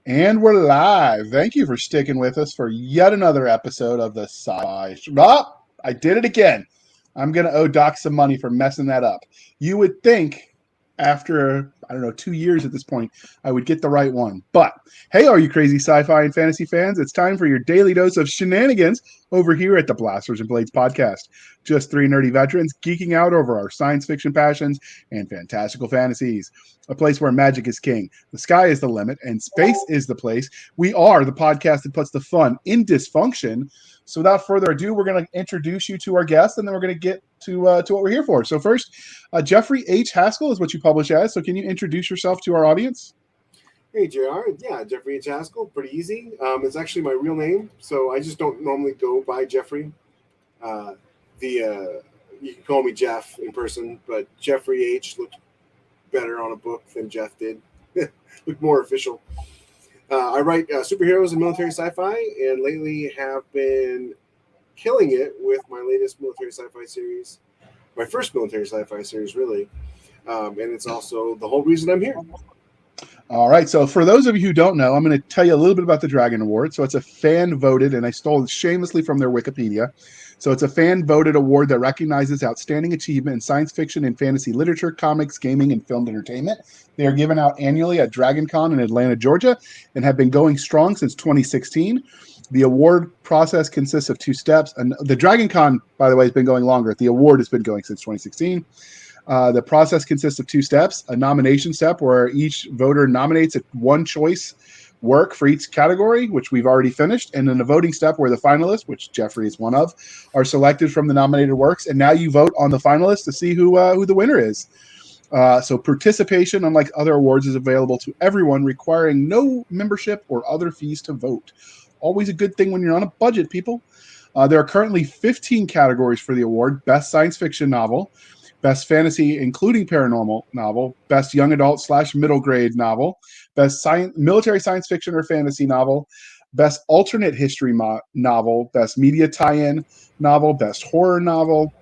And we're live. Thank you for sticking with us for yet another episode of the Sci-Fi. Oh, I did it again. I'm going to owe Doc some money for messing that up. You would think after, 2 years at this point, I would get the right one. But hey, all you crazy sci-fi and fantasy fans, it's time for your daily dose of shenanigans over here at the Blasters and Blades podcast. Just three nerdy veterans geeking out over our science fiction passions and fantastical fantasies. A place where magic is king, the sky is the limit, and space is the place. We are the podcast that puts the fun in dysfunction. So without further ado, we're going to introduce you to our guest, and then we're going to get to what we're here for. So first, Jeffrey H. Haskell is what you publish as. So can you introduce yourself to our audience? Hey, JR. Yeah, Jeffrey H. Haskell. Pretty easy. It's actually my real name, so I just don't normally go by Jeffrey. You can call me Jeff in person, but Jeffrey H. looked better on a book than Jeff did. Looked more official. I write superheroes and military sci-fi, and lately have been killing it with my latest military sci-fi series. My first military sci-fi series, really. And it's also the whole reason I'm here. All right. So for those of you who don't know, I'm going to tell you a little bit about the Dragon Award. So it's a fan-voted, and I stole it shamelessly from their Wikipedia. So it's a fan-voted award that recognizes outstanding achievement in science fiction and fantasy literature, comics, gaming, and filmed entertainment. They are given out annually at DragonCon in Atlanta, Georgia, and have been going strong since 2016. The award process consists of two steps. And the DragonCon, by the way, has been going longer. The award has been going since 2016. The process consists of two steps: a nomination step where each voter nominates one choice work for each category, which we've already finished, and then a voting step where the finalists, which Jeffrey is one of, are selected from the nominated works, and now you vote on the finalists to see who the winner is. So participation, unlike other awards, is available to everyone, requiring no membership or other fees to vote. Always a good thing when you're on a budget, people. There are currently 15 categories for the award: Best Science Fiction Novel, Best Fantasy, including Paranormal Novel, Best Young Adult / Middle Grade Novel, Best Military Science Fiction or Fantasy Novel, Best Alternate History Novel, Best Media Tie-In Novel, Best Horror Novel,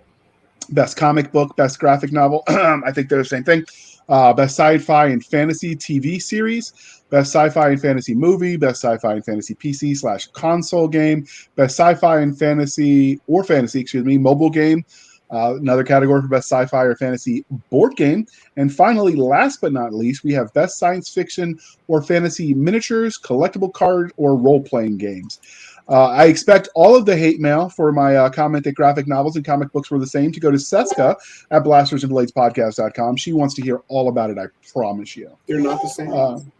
Best Comic Book, Best Graphic Novel. I think they're the same thing. Best Sci-Fi and Fantasy TV Series, Best Sci-Fi and Fantasy Movie, Best Sci-Fi and Fantasy PC / Console Game, Best Sci-Fi and Fantasy Mobile Game, another category for Best Sci-Fi or Fantasy Board Game. And finally, last but not least, we have Best Science Fiction or Fantasy Miniatures, Collectible Card, or Role-Playing Games. I expect all of the hate mail for my comment that graphic novels and comic books were the same to go to Cisca at blastersandbladespodcast.com. She wants to hear all about it, I promise you. They're not the same.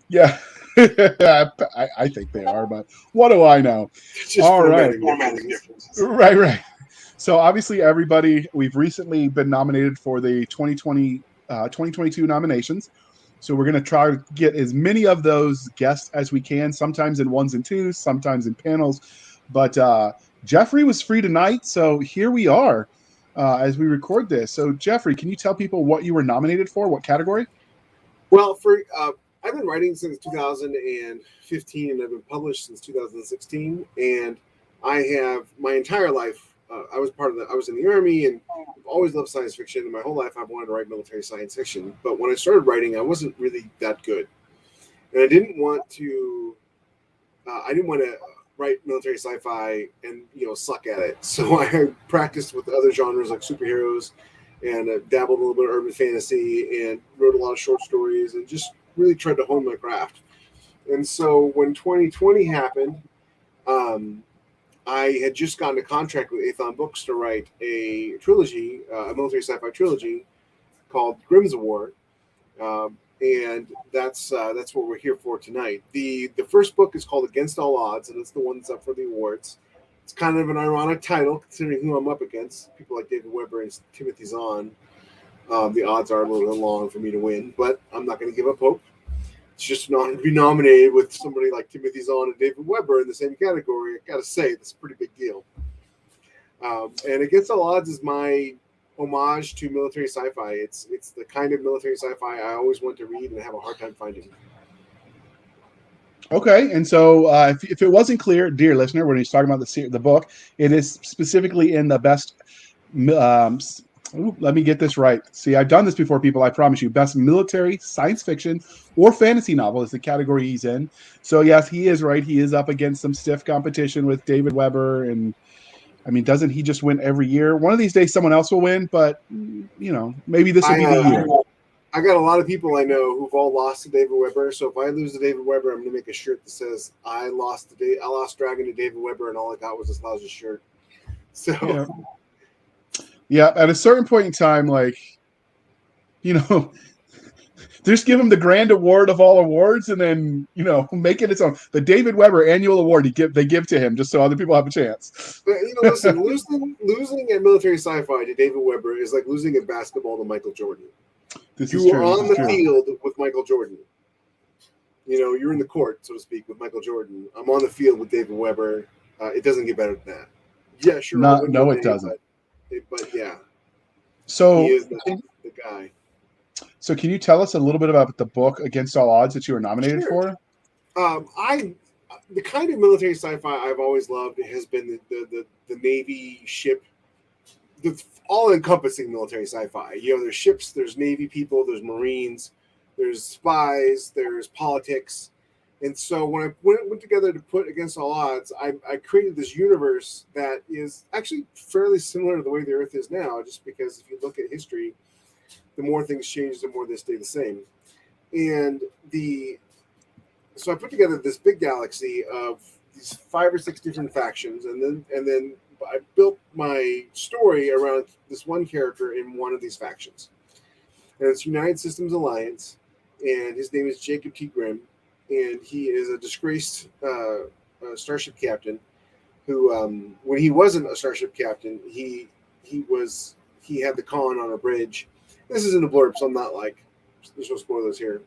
Yeah. I think they are, but what do I know? Just all right. Right. So obviously, everybody, we've recently been nominated for the 2022 nominations. So we're going to try to get as many of those guests as we can, sometimes in ones and twos, sometimes in panels. But Jeffrey was free tonight, so here we are as we record this. So Jeffrey, can you tell people what you were nominated for? What category? Well, I've been writing since 2015, and I've been published since 2016. And I have my entire life. I was in the Army, and I've always loved science fiction. And my whole life, I've wanted to write military science fiction. But when I started writing, I wasn't really that good, and I didn't want to write military sci-fi and suck at it. So I practiced with other genres like superheroes, and dabbled a little bit of urban fantasy, and wrote a lot of short stories, and just really tried to hone my craft. And so when 2020 happened, I had just gotten a contract with Athon Books to write a trilogy, a military sci-fi trilogy called Grimm's Award, and that's what we're here for tonight. The first book is called Against All Odds, and it's the one that's up for the awards. It's kind of an ironic title considering who I'm up against. People like David Weber and Timothy Zahn. The odds are a little bit long for me to win, but I'm not going to give up hope. It's just an honor to be nominated with somebody like Timothy Zahn and David Weber in the same category. I got to say, that's a pretty big deal. And Against All Odds is my homage to military sci-fi. It's the kind of military sci-fi I always want to read and have a hard time finding. Okay, and so if it wasn't clear, dear listener, when he's talking about the book, it is specifically in the best Ooh, let me get this right. See, I've done this before, people. I promise you. Best military, science fiction, or fantasy novel is the category he's in. So yes, he is right. He is up against some stiff competition with David Weber, and I mean, doesn't he just win every year? One of these days, someone else will win, but maybe this will I be the year. I got a lot of people I know who've all lost to David Weber. So if I lose to David Weber, I'm going to make a shirt that says I lost Dragon to David Weber, and all I got was this lousy shirt. So Yeah, yeah. At a certain point in time, like you know, just give him the grand award of all awards, and then make it its own. The David Weber annual award they give to him just so other people have a chance. but listen, losing at military sci-fi to David Weber is like losing at basketball to Michael Jordan. This is You were true. This on is the true. field with Michael Jordan. You're in the court, so to speak, with Michael Jordan. I'm on the field with David Weber. It doesn't get better than that. Yeah, sure, I'll Not, win no, one it day, doesn't. but yeah, he So, is the guy. so can you tell us a little bit about the book Against All Odds that you were nominated Sure. for? I the kind of military sci-fi I've always loved has been the Navy ship, the all-encompassing military sci-fi. There's ships, there's Navy people, there's Marines, there's spies, there's politics. And so when I went together to put Against All Odds, I created this universe that is actually fairly similar to the way the Earth is now, just because if you look at history, the more things change, the more they stay the same. And so I put together this big galaxy of these 5 or 6 different factions, and then I built my story around this one character in one of these factions. And it's United Systems Alliance, and his name is Jacob P. Grimm, and he is a disgraced starship captain who, when he wasn't a starship captain, he had the con on a bridge. This isn't a blurb, so I'm not there's no spoilers here.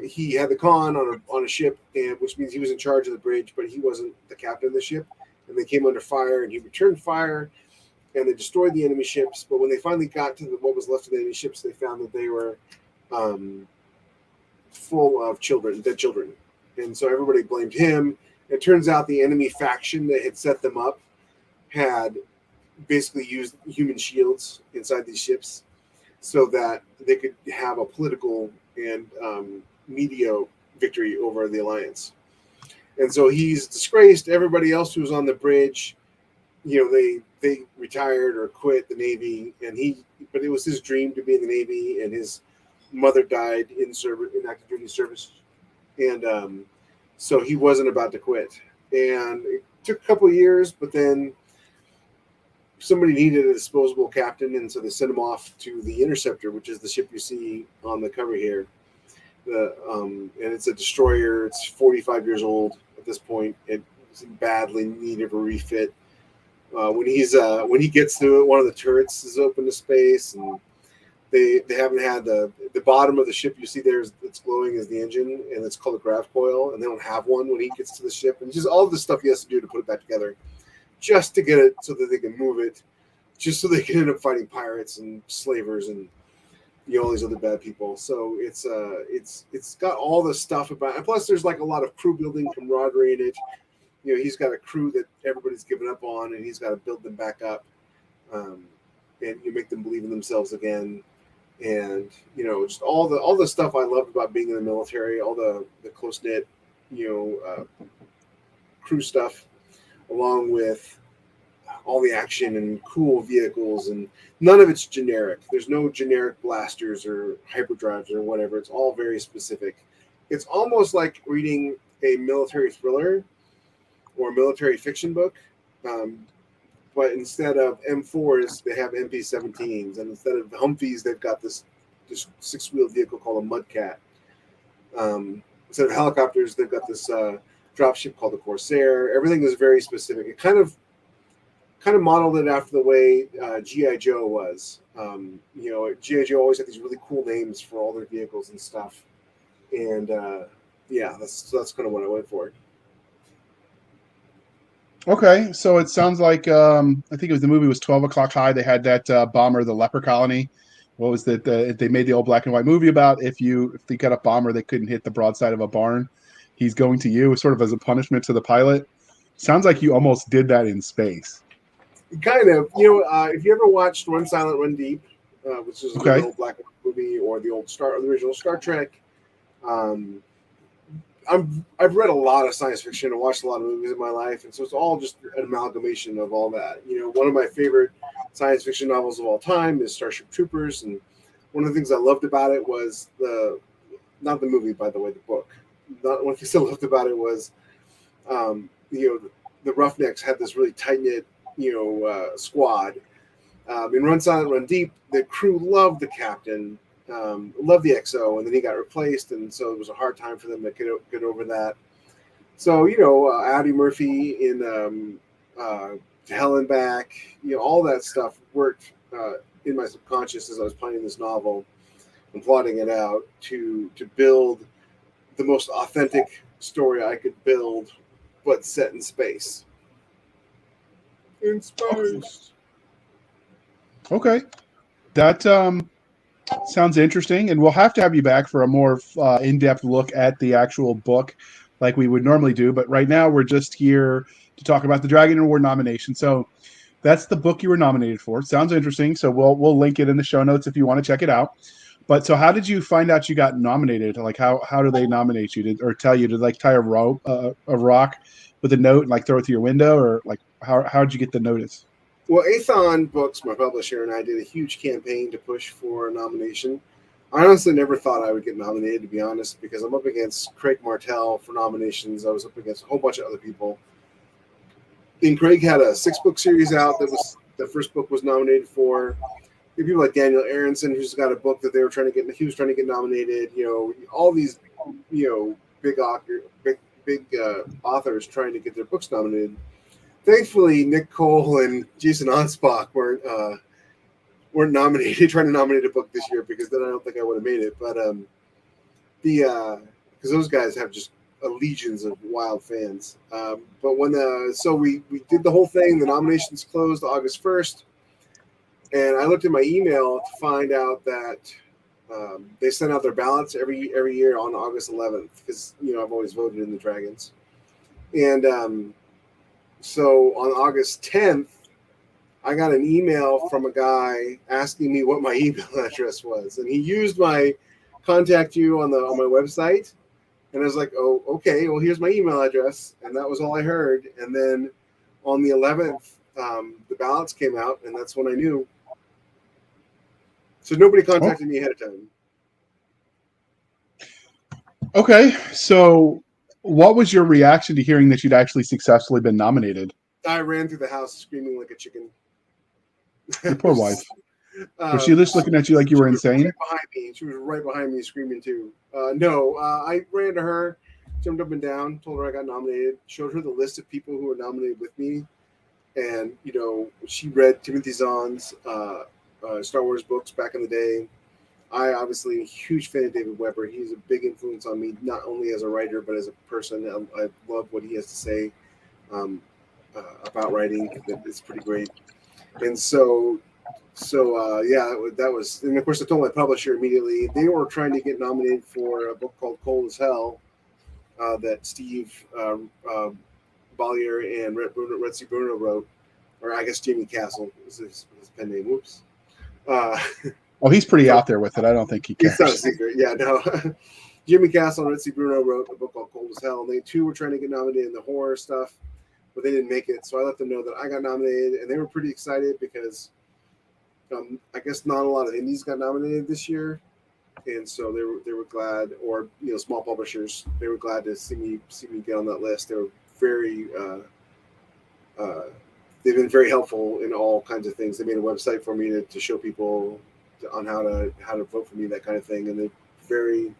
He had the con on a ship, and which means he was in charge of the bridge, but he wasn't the captain of the ship. And they came under fire, and he returned fire, and they destroyed the enemy ships. But when they finally got to what was left of the enemy ships, they found that they were full of dead children. And so everybody blamed him. It turns out the enemy faction that had set them up had basically used human shields inside these ships so that they could have a political and media victory over the Alliance. And so he's disgraced. Everybody else who was on the bridge, they retired or quit the Navy, but it was his dream to be in the Navy, and his mother died in active duty service, and so he wasn't about to quit. And it took a couple of years, but then somebody needed a disposable captain, and so they sent him off to the Interceptor, which is the ship you see on the cover here. And it's a destroyer. It's 45 years old at this point. It's in badly need of a refit. When he gets to it, one of the turrets is open to space, and they haven't had the bottom of the ship you see there that's glowing is the engine, and it's called a grav coil, and they don't have one when he gets to the ship, and just all the stuff he has to do to put it back together, just to get it so that they can move it, just so they can end up fighting pirates and slavers and all these other bad people. So it's got all the stuff about, and plus there's like a lot of crew building camaraderie in it. He's got a crew that everybody's given up on, and he's got to build them back up, and you make them believe in themselves again, and just all the stuff I loved about being in the military, all the close knit, crew stuff, along with all the action and cool vehicles, and none of it's generic. There's no generic blasters or hyperdrives or whatever. It's all very specific. It's almost like reading a military thriller or a military fiction book, but instead of M4s, they have MP17s, and instead of Humvees, they've got this 6-wheel vehicle called a Mudcat. Instead of helicopters, they've got this dropship called the Corsair. Everything is very specific. It kind of modeled it after the way G.I. Joe was. G.I. Joe always had these really cool names for all their vehicles and stuff. And that's kind of what I went for. Okay, so it sounds like I think it was the movie was 12 O'Clock High. They had that bomber, the leper colony. What was that? They made the old black and white movie about if they got a bomber, they couldn't hit the broadside of a barn. He's going to you, sort of as a punishment to the pilot. Sounds like you almost did that in space. Kind of. If you ever watched Run Silent, Run Deep, which is another Okay. old black and white movie, or the original Star Trek, um, I've read a lot of science fiction and watched a lot of movies in my life, and so it's all just an amalgamation of all that. One of my favorite science fiction novels of all time is Starship Troopers, and one of the things I loved about it was not the movie, by the way, the book. Not one of the things I loved about it was, the Roughnecks had this really tight knit, squad. In Run Silent, Run Deep, the crew loved the captain, loved the XO, and then he got replaced, and so it was a hard time for them to get over that. So Audie Murphy in To Hell and Back, all that stuff worked in my subconscious as I was planning this novel and plotting it out to build the most authentic story I could build, but set in space. In space. Okay. That sounds interesting, and we'll have to have you back for a more in-depth look at the actual book like we would normally do. But right now, we're just here to talk about the Dragon Award nomination. So that's the book you were nominated for. Sounds interesting. So we'll link it in the show notes if you want to check it out. But so how did you find out you got nominated? Like how do they nominate you? Or tell you to like tie a rock with a note and like throw it through your window, or like how did you get the notice? Well, Athon Books, my publisher, and I did a huge campaign to push for a nomination. I honestly never thought I would get nominated, to be honest, because I'm up against Craig Martell for nominations. I was up against a whole bunch of other people. And Craig had a 6-book series out that was the first book was nominated for. People like Daniel Aronson, who's got a book that they were trying to get. He was trying to get nominated. All these, big authors trying to get their books nominated. Thankfully, Nick Cole and Jason Onspach weren't nominated. Trying to nominate a book this year, because then I don't think I would have made it. But because those guys have just legions of wild fans. But so we did the whole thing. The nominations closed August 1st, and I looked at my email to find out that they send out their ballots every year on August 11th, because I've always voted in the Dragons, and so on August 10th, I got an email from a guy asking me what my email address was, and he used my contact you on my website, and I was like, oh, okay, well, here's my email address, and that was all I heard. And then on the 11th, the ballots came out, and that's when I knew. So nobody contacted me ahead of time. Okay, so what was your reaction to hearing that you'd actually successfully been nominated? I ran through the house screaming like a chicken. Your poor wife. Was she just looking at you like you were insane? Right behind me. She was right behind me screaming too. No, I ran to her, jumped up and down, told her I got nominated, showed her the list of people who were nominated with me. And, she read Timothy Zahn's Star Wars books back in the day. I obviously am a huge fan of David Weber. He's a big influence on me, not only as a writer, but as a person. I love what he has to say about writing. It's pretty great. And so that was, and of course I told my publisher immediately. They were trying to get nominated for a book called Cold as Hell that Steve Bollier and Red C. Bruno wrote, or I guess Jamie Castle is his pen name. Whoops. Well, he's pretty out there with it. I don't think he cares. It's not a secret. Yeah, no. Jimmy Castle and Red C. Bruno wrote a book called Cold as Hell, and they too were trying to get nominated in the horror stuff, but they didn't make it. So I let them know that I got nominated, and they were pretty excited because I guess not a lot of indies got nominated this year, and so they were glad, or small publishers, they were glad to see me get on that list. They were very they've been very helpful in all kinds of things. They made a website for me to show people on how to vote for me, that kind of thing, and they're very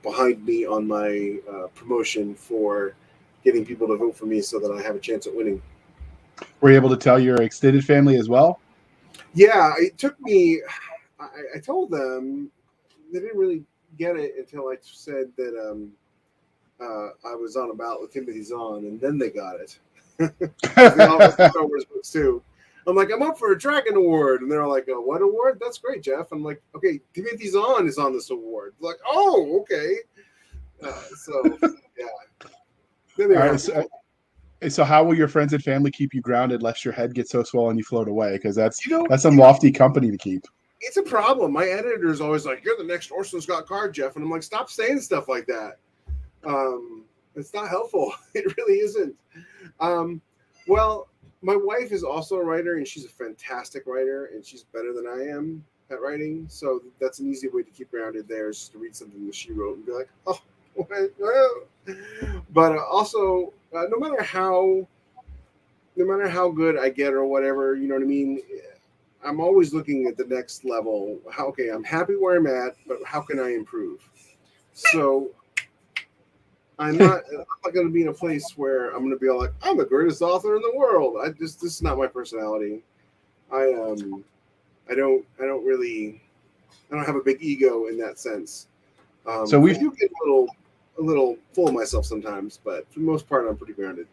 behind me on my promotion for getting people to vote for me so that I have a chance at winning. Were you able to tell your extended family as well? Yeah, it took me. I told them. They didn't really get it until I said that I was on a ballot with Timothy Zahn, and then they got it. They all Star Wars books too. I'm like, I'm up for a Dragon Award, and they're all like, what award? That's great, Jeff. I'm like, okay, Timothy Zahn is on this award. They're like, oh, okay. So yeah. Then they So how will your friends and family keep you grounded lest your head gets so swollen you float away? Because You know, that's some lofty company to keep. it's a problem. My editor is always like, "You're the next Orson Scott Card, Jeff," and I'm like, "Stop saying stuff like that. Um, it's not helpful. It really isn't." Um, well, my wife is also a writer, and she's a fantastic writer, and she's better than I am at writing. So that's an easy way to keep grounded. There is to read something that she wrote and be like, "Oh." Well. But also, no matter how good I get or whatever, you know what I mean. I'm always looking at the next level. Okay, I'm happy where I'm at, but how can I improve? So I'm not going to be in a place where I'm going to be like, I'm the greatest author in the world. This is not my personality. I I don't have a big ego in that sense. So I we've do get a little full of myself sometimes, but for the most part, I'm pretty grounded.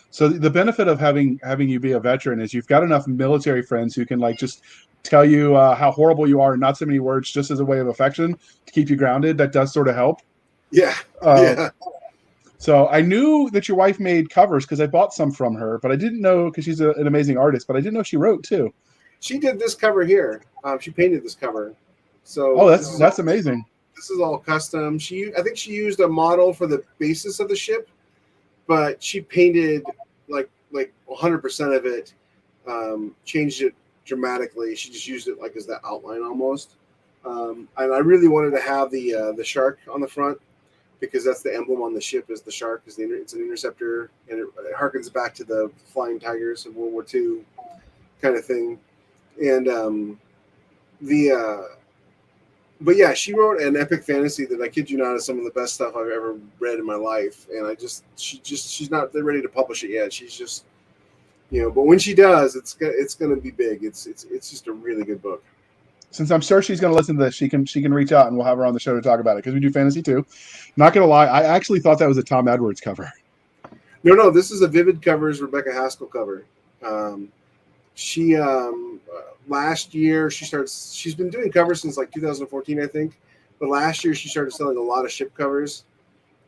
So the benefit of having you be a veteran is you've got enough military friends who can like just tell you how horrible you are in not so many words, just as a way of affection to keep you grounded. That does sort of help. Yeah, Uh, yeah. so I knew that your wife made covers because I bought some from her, but I didn't know because she's an amazing artist. But I didn't know she wrote too. She did this cover here. She painted this cover, Oh, so that's amazing. this is all custom. I think she used a model for the basis of the ship, but she painted like 100% of it. Changed it dramatically. She just used it like as the outline almost. And I really wanted to have the shark on the front because that's the emblem on the ship is the shark. It's an interceptor, and it harkens back to the flying tigers of World War II kind of thing. And the but yeah, she wrote an epic fantasy that I kid you not is some of the best stuff I've ever read in my life. And she's not ready to publish it yet. She's just but when she does, it's gonna be big. It's just a really good book. Since I'm sure she's going to listen to this, she can reach out and we'll have her on the show to talk about it because we do fantasy too. Not going to lie, I actually thought that was a Tom Edwards cover. No, this is a Vivid Covers Rebecca Haskell cover. Um, she last year she's been doing covers since like 2014, I think. But last year she started selling a lot of ship covers,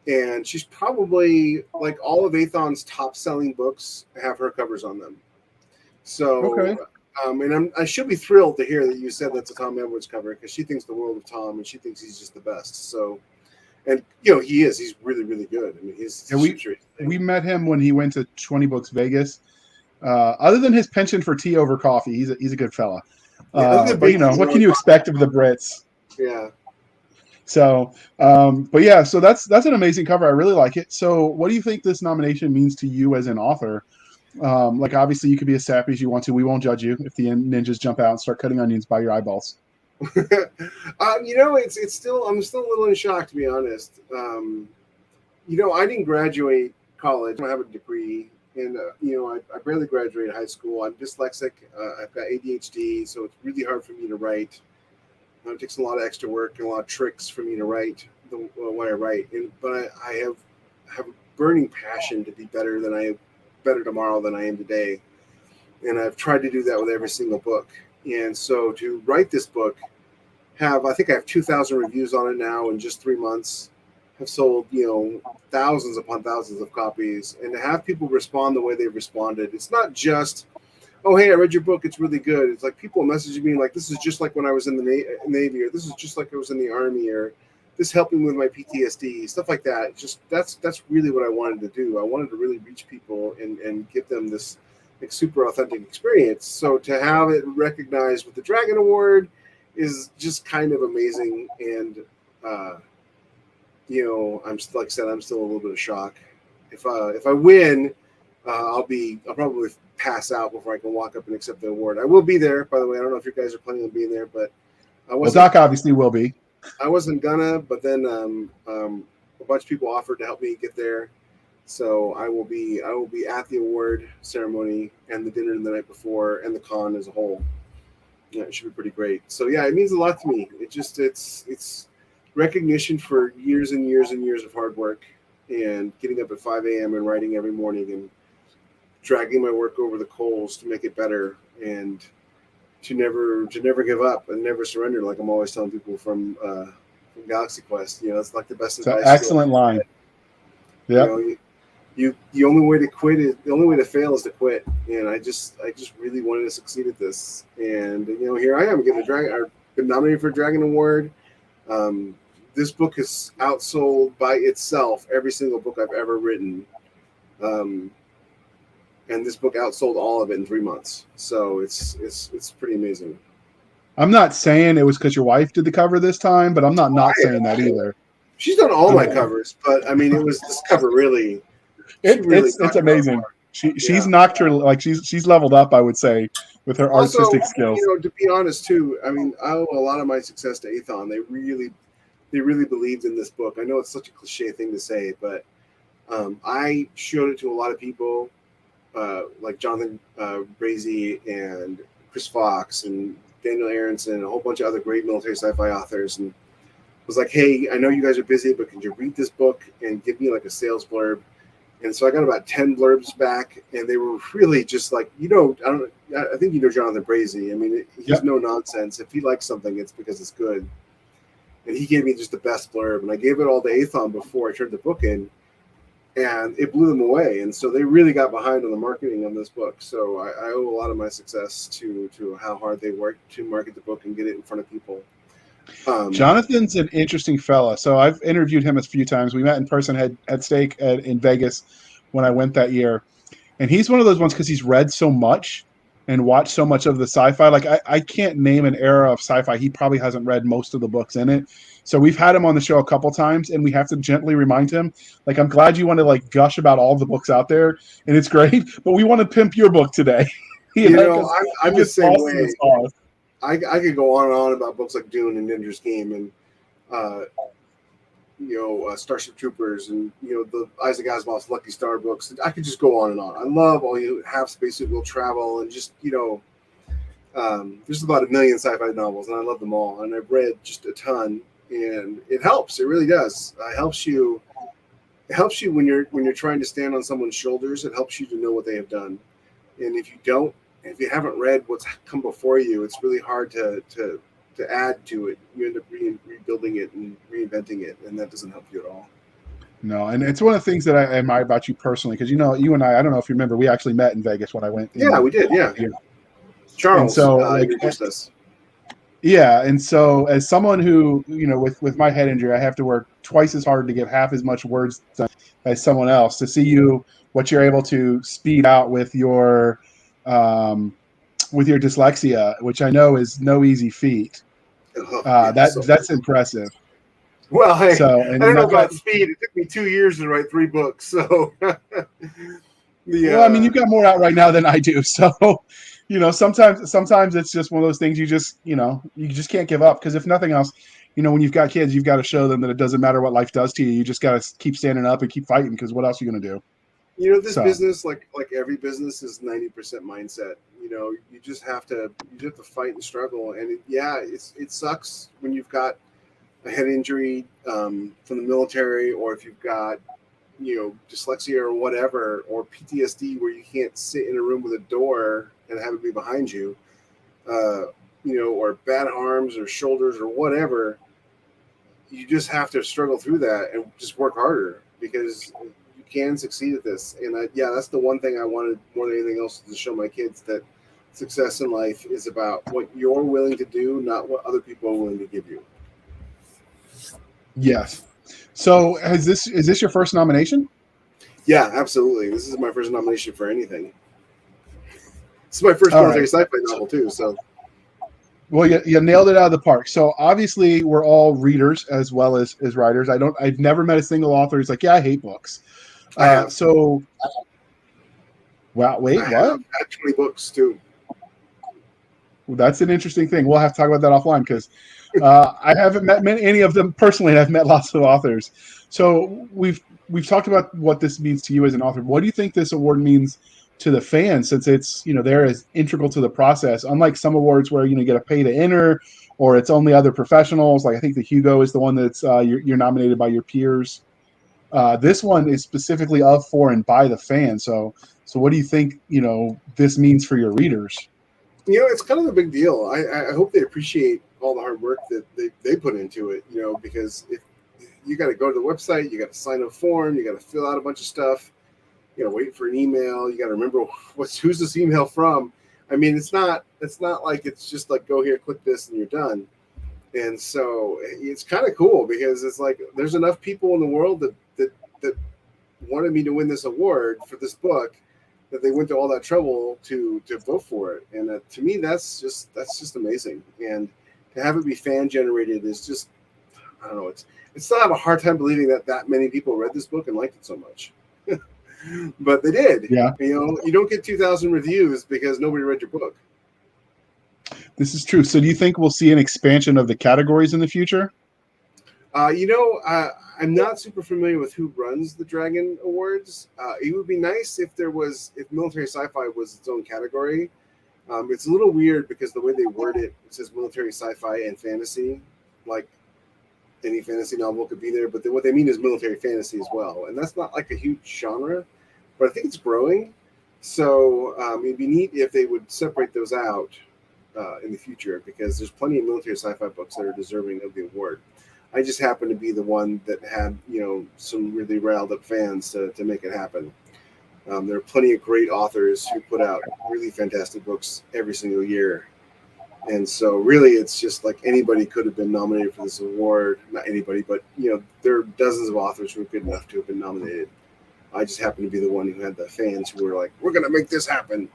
and she's probably like all of Athon's top selling books have her covers on them. Okay. So, and I should be thrilled to hear that you said that's a Tom Edwards cover because she thinks the world of Tom and she thinks he's just the best. So, and he is. He's really, really good. I mean, And we met him when he went to 20 Books Vegas. Other than his penchant for tea over coffee, he's a good fella. Yeah, that's a But big what can you expect of the Brits? yeah. So, but yeah, so that's an amazing cover. I really like it. So, what do you think this nomination means to you as an author? Like, obviously, you could be as sappy as you want to. We won't judge you if the ninjas jump out and start cutting onions by your eyeballs. It's still I'm still a little in shock to be honest. I didn't graduate college. I don't have a degree, and I barely graduated high school. I'm dyslexic. I've got ADHD, so it's really hard for me to write. It takes a lot of extra work and a lot of tricks for me to write what I write. But I have a burning passion to be better tomorrow than I am today, and I've tried to do that with every single book. And so to write this book, I think I have 2,000 reviews on it now in just 3 months. Have sold thousands upon thousands of copies, and to have people respond the way they've responded, it's not just oh, hey, I read your book. It's really good. It's like people messaging me like, this is just like when I was in the Navy, or this is just like I was in the Army, or this helped me with my PTSD, stuff like that. Just that's really what I wanted to do. I wanted to really reach people and give them this like super authentic experience. So to have it recognized with the Dragon Award is just kind of amazing. And I'm like I said, I'm still a little bit of shock. If I win, I'll probably pass out before I can walk up and accept the award. I will be there, by the way. I don't know if you guys are planning on being there, but Well, Doc obviously will be. I wasn't gonna, but then a bunch of people offered to help me get there, so I will be at the award ceremony and the dinner the night before and the con as a whole. Yeah, it should be pretty great. So yeah, it means a lot to me. It's recognition for years and years and years of hard work and getting up at 5 a.m. and writing every morning and dragging my work over the coals to make it better and to never give up and never surrender. Like I'm always telling people from Galaxy Quest, it's like the best It's an advice. excellent line. Yeah. the only way to quit is the only way to fail is to quit. And I just really wanted to succeed at this. And here I am getting a dragon. I've been nominated for a Dragon Award. Um, this book has outsold by itself every single book I've ever written. Um, and this book outsold all of it in 3 months. So it's pretty amazing. I'm not saying it was because your wife did the cover this time, but I'm not saying that either. She's done all I my mean, covers, but I mean, it was this cover really. She really it's knocked it out of the amazing. park. She's Yeah. knocked her, like, she's leveled up, I would say, with her Also, artistic skills. to be honest too, I mean, I owe a lot of my success to Athon. They really believed in this book. I know it's such a cliche thing to say, but I showed it to a lot of people, like Jonathan Brazy and Chris Fox and Daniel Aronson and a whole bunch of other great military sci-fi authors, and was like, "Hey, I know you guys are busy, but can you read this book and give me like a sales blurb?" And so I got about 10 blurbs back, and they were really just like, I think Jonathan Brazy. I mean, he's Yep. no nonsense. If he likes something, it's because it's good. And he gave me just the best blurb, and I gave it all to Athon before I turned the book in, and it blew them away. And so they really got behind on the marketing on this book. So I owe a lot of my success to how hard they worked to market the book and get it in front of people. Jonathan's an interesting fella. So I've interviewed him a few times. We met in person at Steak in Vegas when I went that year. And he's one of those ones because he's read so much and watched so much of the sci-fi. Like I can't name an era of sci-fi he probably hasn't read most of the books in it. So we've had him on the show a couple times, and we have to gently remind him, like, I'm glad you want to like gush about all the books out there, and it's great, but we want to pimp your book today, because I'm it the gets same lost in the way. sauce. I could go on and on about books like Dune and Ender's Game and uh, Starship Troopers and the Isaac Asimov's Lucky Star books. I could just go on and on. I love all half spacesuit will travel and just there's about a million sci-fi novels and I love them all and I've read just a ton and it helps. It really does. It helps you. It helps you when you're trying to stand on someone's shoulders. It helps you to know what they have done. And if you haven't read what's come before you, it's really hard to add to it. You end up rebuilding it and reinventing it, and that doesn't help you at all. No, and it's one of the things that I admire about you personally, because you and I don't know if you remember, we actually met in Vegas when I went Yeah, in we did. Yeah, here. And Charles so, like, introduced us. yeah, and so as someone who, with my head injury, I have to work twice as hard to get half as much words done as someone else. To see what you're able to speed out um, with your dyslexia, which I know is no easy feat. Oh, yeah, That's impressive. well, hey, So, I and don't know that, that about speed. It took me 2 years to write 3 books. So the well, I mean, you've got more out right now than I do. So, sometimes it's just one of those things you just can't give up, because if nothing else, when you've got kids, you've got to show them that it doesn't matter what life does to you. You just got to keep standing up and keep fighting, because what else are you going to do? this So, business, like every business, is 90% mindset. You just have to fight and struggle, and it sucks when you've got a head injury from the military, or if you've got dyslexia or whatever, or PTSD where you can't sit in a room with a door and have it be behind you, uh, or bad arms or shoulders or whatever. You just have to struggle through that and just work harder because you can succeed at this. And that's the one thing I wanted more than anything else to show my kids, that success in life is about what you're willing to do, not what other people are willing to give you. yes. So, is this your first nomination? Yeah, absolutely. This is my first nomination for anything. This is my first All right. military sci-fi novel too. So Well, you nailed it out of the park. So obviously, we're all readers as well as writers. I've never met a single author who's like, yeah, I hate books. I have. So, wow, I wait, what? have had 20 books too. Well, that's an interesting thing. We'll have to talk about that offline, because I haven't met any of them personally, and I've met lots of authors. So we've talked about what this means to you as an author. What do you think this award means to the fans, since it's they're as integral to the process? Unlike some awards where you get to pay to enter, or it's only other professionals. Like I think the Hugo is the one that's you're nominated by your peers. This one is specifically of, for, and by the fan. So what do you think this means for your readers? It's kind of a big deal. I hope they appreciate all the hard work that they put into it, because if you got to go to the website, you got to sign a form, you got to fill out a bunch of stuff. You know, wait for an email. You got to remember who's this email from. I mean, it's not like it's just like go here, click this, and you're done. And so it's kind of cool because it's like there's enough people in the world that wanted me to win this award for this book that they went to all that trouble to vote for it. And to me, that's just amazing. And to have it be fan generated is just, I don't know. It's still have a hard time believing that many people read this book and liked it so much. But they did. Yeah, You know, you don't get 2,000 reviews because nobody read your book. this is true. So do you think we'll see an expansion of the categories in the future? I'm not super familiar with who runs the Dragon Awards. It would be nice if military sci-fi was its own category. It's a little weird because the way they word it says military sci-fi and fantasy, like any fantasy novel could be there. But what they mean is military fantasy as well, and that's not like a huge genre, but I think it's growing. So it'd be neat if they would separate those out in the future because there's plenty of military sci-fi books that are deserving of the award. I just happened to be the one that had, some really riled up fans to make it happen. There are plenty of great authors who put out really fantastic books every single year. And so really it's just like anybody could have been nominated for this award. Not anybody, but, there are dozens of authors who are good enough to have been nominated. I just happened to be the one who had the fans who were like, we're going to make this happen.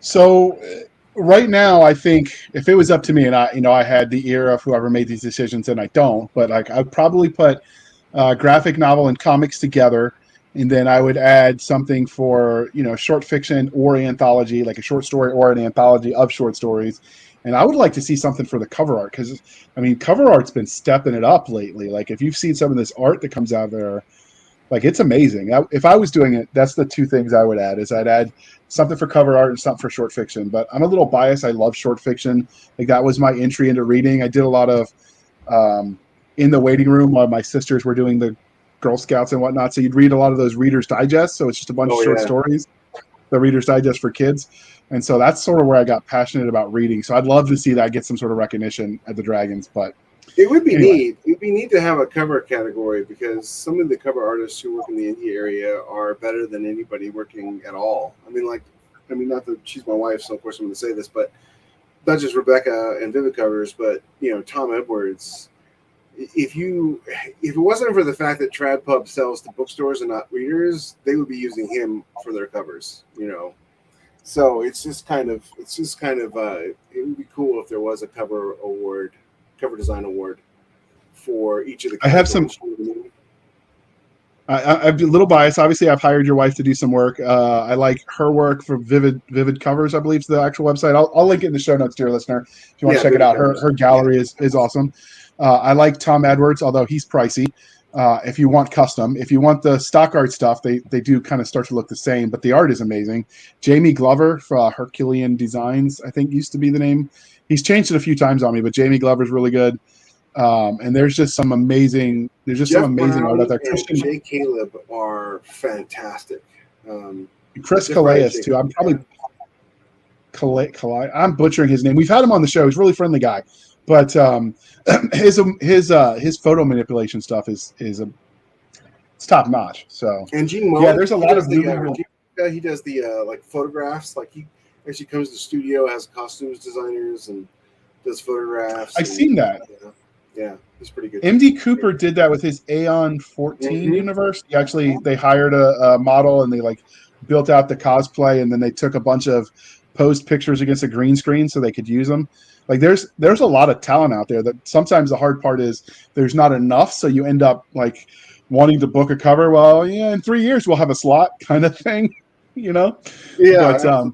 So right now, I think if it was up to me and I had the ear of whoever made these decisions, and I don't, but like I'd probably put graphic novel and comics together, and then I would add something for short fiction or anthology, like a short story or an anthology of short stories. And I would like to see something for the cover art because I mean, cover art's been stepping it up lately. Like if you've seen some of this art that comes out there, like it's amazing. If I was doing it, that's the two things I would add. Is I'd add something for cover art and something for short fiction. But I'm a little biased. I love short fiction. Like that was my entry into reading. I did a lot of in the waiting room while my sisters were doing the Girl Scouts and whatnot. So you'd read a lot of those Reader's Digest. So it's just a bunch of short stories, the Reader's Digest for kids. And so that's sort of where I got passionate about reading. So I'd love to see that get some sort of recognition at the Dragons. But it would be neat. It'd be neat to have a cover category because some of the cover artists who work in the indie area are better than anybody working at all. I mean, not that she's my wife, so of course I'm going to say this, but not just Rebecca and Vivid Covers, but Tom Edwards. If it wasn't for the fact that Trad Pub sells to bookstores and not readers, they would be using him for their covers. So it's just kind of it would be cool if there was a cover design award for each of the categories. I'm a little biased. Obviously, I've hired your wife to do some work. I like her work for Vivid Covers, I believe is the actual website. I'll link it in the show notes, dear listener, if you want to check it out. Her gallery is awesome. I like Tom Edwards, although he's pricey. If you want custom, if you want the stock art stuff, they do kind of start to look the same, but the art is amazing. Jamie Glover for Herculean Designs, I think used to be the name. He's changed it a few times on me, but Jamie Glover's really good. And there's just some amazing Jeff art out there. And Jay Caleb are fantastic. Chris Calais too. I'm probably Calais. I'm butchering his name. We've had him on the show. He's a really friendly guy, but his photo manipulation stuff is it's top notch. So and Gene Mullen, there's a lot of he does the like photographs. Like he actually comes to the studio, has costumes designers, and does photographs. I've seen that. Yeah, he's pretty good. MD Cooper did that with his Aeon 14 universe. They hired a model and they like built out the cosplay, and then they took a bunch of posed pictures against a green screen so they could use them. Like there's a lot of talent out there that sometimes the hard part is there's not enough, so you end up like wanting to book a cover. Well, in 3 years we'll have a slot kind of thing, Yeah. But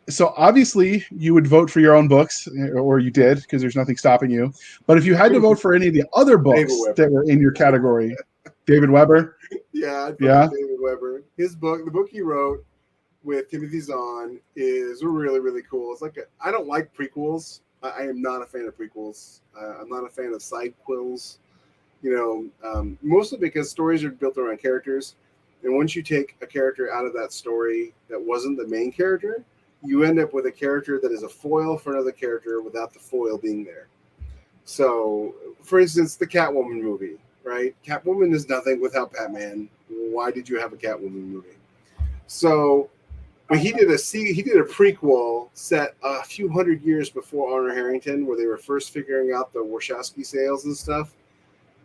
so obviously you would vote for your own books, or you did, because there's nothing stopping you. But if you had to vote for any of the other books that were in your category, David Weber. Yeah, David Weber. His book, the book he wrote with Timothy Zahn, is really, really cool. It's like I don't like prequels. I am not a fan of prequels. I'm not a fan of side quills. Mostly because stories are built around characters, and once you take a character out of that story that wasn't the main character, you end up with a character that is a foil for another character without the foil being there. So, for instance, the Catwoman movie, right? Catwoman is nothing without Batman. why did you have a Catwoman movie? So, but he did a prequel set a few hundred years before Honor Harrington, where they were first figuring out the Warshawski sales and stuff,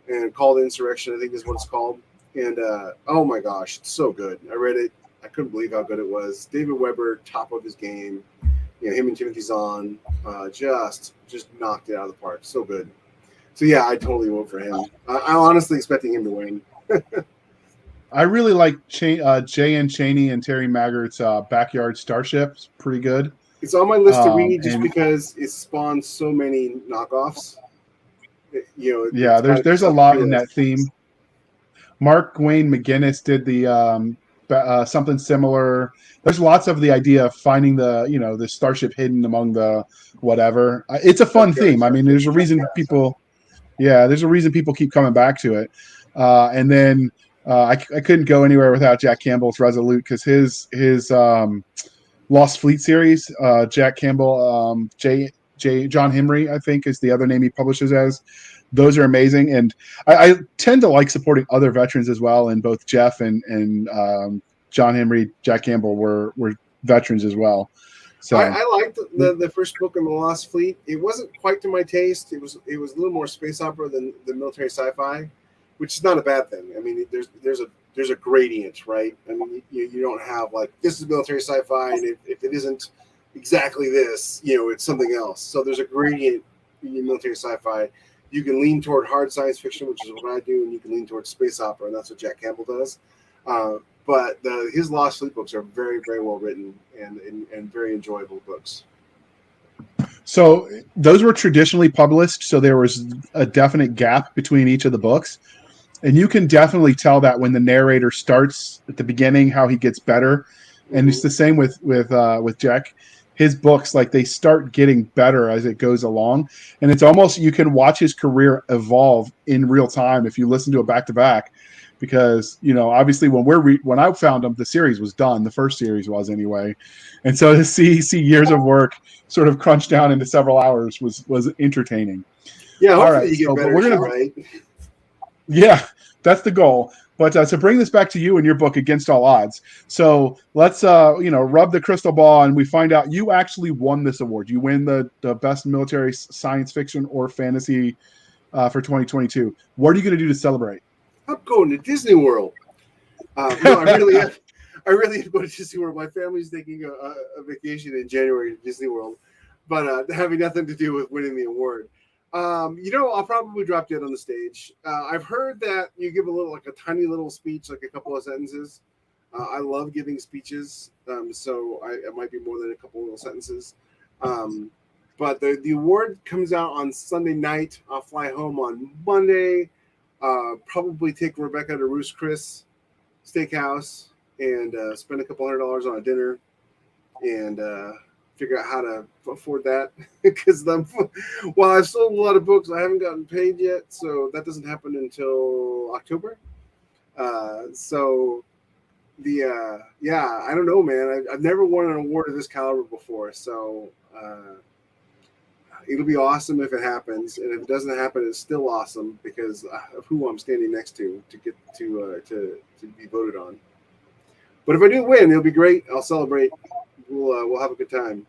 and called Insurrection, I think is what it's called. And oh my gosh, it's so good. I read it. I couldn't believe how good it was. David Weber, top of his game. Him and Timothy Zahn just knocked it out of the park. So good. So yeah, I totally vote for him. I'm honestly expecting him to win. I really like J.N. Chaney and Terry Maggart's Backyard Starship. It's pretty good. It's on my list to read just because it spawns so many knockoffs. There's a lot in that theme. Mark Wayne McGinnis did the something similar. There's lots of the idea of finding the starship hidden among the whatever. It's a fun theme. I mean, there's a reason people keep coming back to it. And then I couldn't go anywhere without Jack Campbell's Resolute, because his Lost Fleet series, Jack Campbell, John Henry, I think is the other name he publishes as. Those are amazing, and I tend to like supporting other veterans as well. And both Jeff and John Henry, Jack Campbell were veterans as well. So I liked the first book in the Lost Fleet. It wasn't quite to my taste. It was a little more space opera than the military sci-fi, which is not a bad thing. I mean, there's a gradient, right? I mean, you don't have like this is military sci-fi, and if it isn't exactly this, it's something else. So there's a gradient in military sci-fi. You can lean toward hard science fiction, which is what I do, and you can lean toward space opera, and that's what Jack Campbell does. But his Lost Fleet books are very, very well written and very enjoyable books. So those were traditionally published, so there was a definite gap between each of the books. And you can definitely tell that when the narrator starts at the beginning, how he gets better. And it's the same with Jack. His books, like, they start getting better as it goes along. And it's almost, you can watch his career evolve in real time if you listen to it back to back. Because, obviously when I found him, the series was done. The first series was anyway. And so to see years of work sort of crunched down into several hours was entertaining. Yeah, hopefully you get better, right? Yeah, that's the goal. But to bring this back to you and your book, Against All Odds. So let's, rub the crystal ball and we find out you actually won this award. You win the best military science fiction or fantasy for 2022. What are you going to do to celebrate? I'm going to Disney World. No, I really have to go to Disney World. My family's taking a vacation in January to Disney World, but having nothing to do with winning the award. I'll probably drop dead on the stage. I've heard that you give a tiny little speech, like a couple of sentences. I love giving speeches, so it might be more than a couple of little sentences. But the award comes out on Sunday night. I'll fly home on Monday. Probably take Rebecca to Ruth's Chris Steakhouse and spend a couple $100 on a dinner and figure out how to afford that, because while I've sold a lot of books, I haven't gotten paid yet, so that doesn't happen until October. I don't know, man. I've never won an award of this caliber before, so it'll be awesome if it happens, and if it doesn't happen, it's still awesome because of who I'm standing next to get to be voted on. But if I do win, it'll be great. I'll celebrate. We'll have a good time.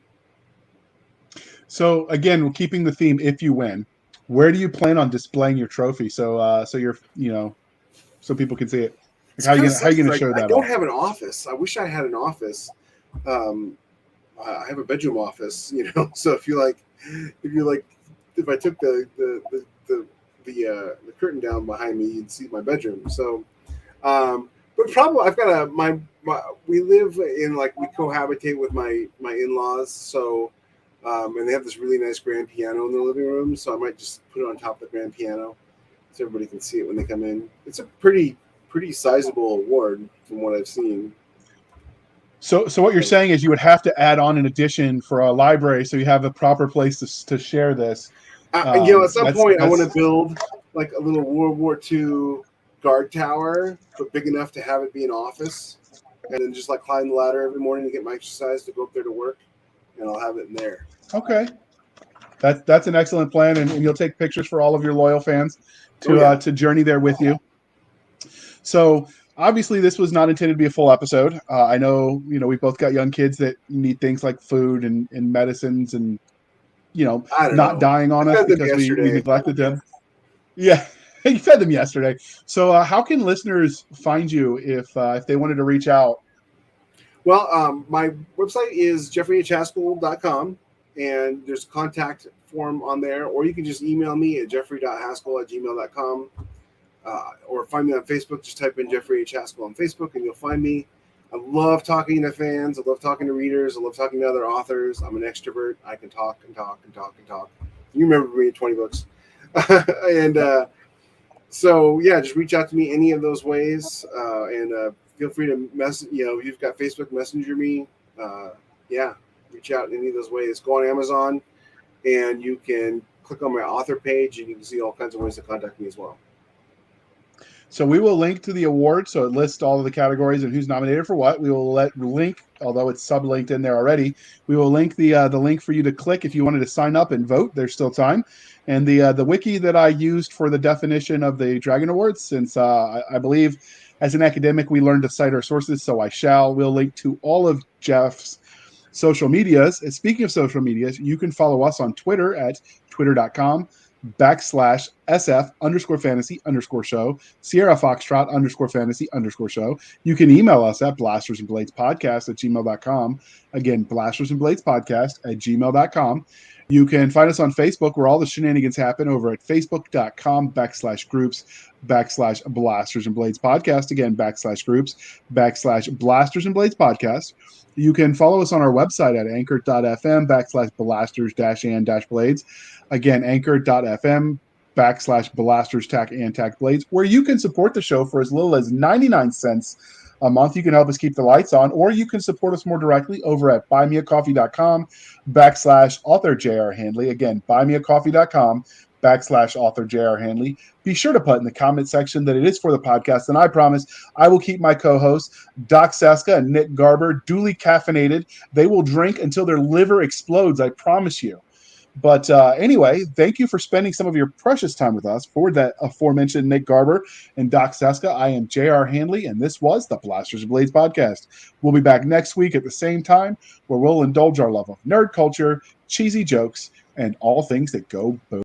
So again, we're keeping the theme. If you win, where do you plan on displaying your trophy? So you're so people can see it. Like, how are you gonna show that? I don't have an office. I wish I had an office. I have a bedroom office, So if I took the curtain down behind me, you'd see my bedroom. So, but probably I've got we live in we cohabitate with my in-laws, so and they have this really nice grand piano in the living room, so I might just put it on top of the grand piano so everybody can see it when they come in. It's a pretty sizable award from what I've seen. So what you're saying is you would have to add on an addition for a library, so you have a proper place to share this. At some point, I want to build like a little World War II guard tower, but big enough to have it be an office, and then just climb the ladder every morning to get my exercise to go up there to work, and I'll have it in there. Okay, that's an excellent plan, and you'll take pictures for all of your loyal fans to journey there with you. So obviously this was not intended to be a full episode. I know, we've both got young kids that need things like food and medicines and, I don't not know. dying I on us fed them because we yesterday. neglected them. Yeah. You fed them yesterday. So how can listeners find you if they wanted to reach out? Well, my website is jeffreyhaskell.com, and there's a contact form on there, or you can just email me at jeffrey.haskell@gmail.com, or find me on Facebook. Just type in Jeffrey H. Haskell on Facebook, and you'll find me. I love talking to fans. I love talking to readers. I love talking to other authors. I'm an extrovert. I can talk and talk and talk and talk. You remember me at 20 books. and Yep. So yeah, just reach out to me any of those ways, and feel free to message. You've got Facebook Messenger me. Uh, yeah, reach out in any of those ways. Go on Amazon, and you can click on my author page, and you can see all kinds of ways to contact me as well. So we will link to the award. So it lists all of the categories and who's nominated for what. We will link, although it's sublinked in there already. We will link the link for you to click if you wanted to sign up and vote. There's still time. And the wiki that I used for the definition of the Dragon Awards, since I believe as an academic we learned to cite our sources, so I shall. We'll link to all of Jeff's social medias. And speaking of social medias, you can follow us on Twitter at twitter.com/SF_fantasy_show, Sierra Foxtrot _fantasy_show. You can email us at blastersandbladespodcast@gmail.com. Again, blastersandbladespodcast@gmail.com. You can find us on Facebook where all the shenanigans happen over at facebook.com/groups/Blasters and Blades Podcast. Again, /groups/Blasters and Blades Podcast. You can follow us on our website at anchor.fm/blasters-and-blades. Again, anchor.fm /blasters-and-blades, where you can support the show for as little as 99 cents a month. You can help us keep the lights on, or you can support us more directly over at buymeacoffee.com /author J.R. Handley. Again, buymeacoffee.com /author J.R. Handley. Be sure to put in the comment section that it is for the podcast, and I promise I will keep my co-hosts, Doc Cisca and Nick Garber, duly caffeinated. They will drink until their liver explodes, I promise you. But anyway, thank you for spending some of your precious time with us. For that aforementioned Nick Garber and Doc Cisca, I am J.R. Handley, and this was the Blasters and Blades podcast. We'll be back next week at the same time, where we'll indulge our love of nerd culture, cheesy jokes, and all things that go boom.